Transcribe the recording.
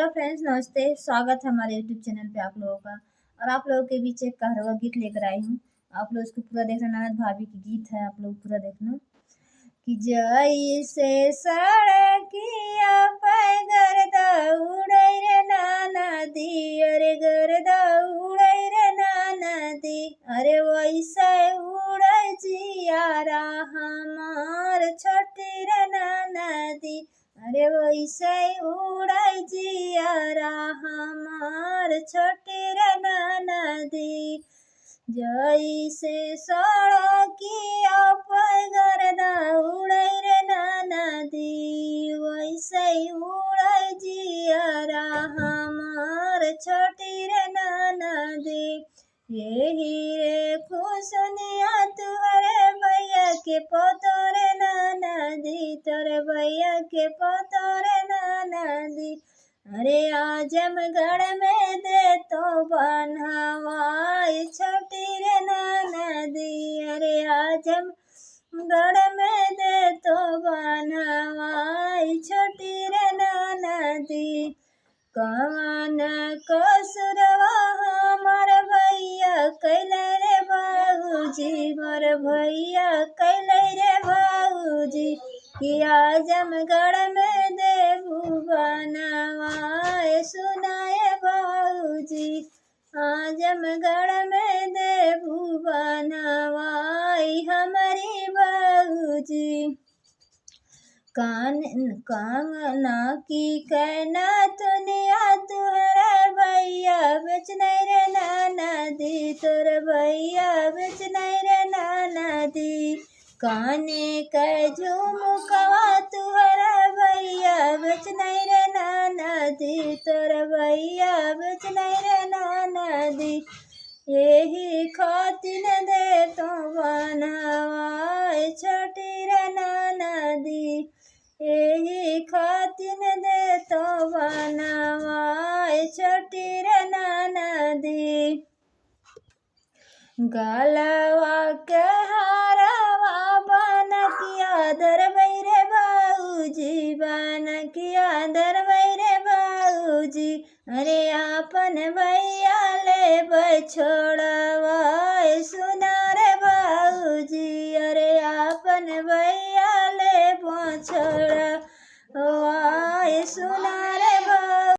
Hello friends, नमस्ते। स्वागत है हमारे यूट्यूब चैनल पे आप लोगों का। और आप लोगों के बीच एक कहरवा गीत लेकर आई हूँ। आप लोग इसको पूरा देखना। ननद भाभी की गीत है, आप लोग पूरा देखना। कि जैसे सड़किया पे गर्दा उड़ै रे नाना दी, अरे गर्दा उड़ै रे नाना दी, अरे वैसे उड़ै जियारा हमार छोटी रे नाना दी, अरे वैसे उड़ै जियारा हमार छोटी रे नाना दी। जैसे सड़किया पे गर्दा उड़ै रे नाना दी, वैसे उड़ै जियारा हमार छोटी रे नाना दी। यही रे खुशनिया तुहरे भैया के पोतो रे नाना दी, तोरे भैया के पोतो रे नाना दी। अरे आजमगढ़ में दे तो बनवाई छोटी रे नाना दी, अरे आजमगढ़ में दे तो बनवाई छोटी रे नाना दी। कवन कसुरवा हमर भैया कैले रे बाबूजी, मोर भैया कैले रे बाबूजी, कि आजमगढ़ में देबू बनवाए सुनाए बाबूजी, आजमगढ़ में देबू बनवाई हमारी बाबूजी। कांगना की कहना दुनिया तुहरे भैया बेच नहीं रे नाना दी, तोर भैया बेच नहीं रे नाना दी। काने के झुमकवा तुहरे भैया बेच नहीं रे नाना दी, तोर भैया बेच नहीं रे नाना दी। यही खातिर दे तो बनवाए छोटी रे नाना दी, यही खातिर दे तो बनवाए छोटी रे नाना दी। गलवा के हारवा बनकिया धरबै रे बाबूजी, बनकिया धरबै रे बाबूजी, अरे आपन भैया ले छोड़ा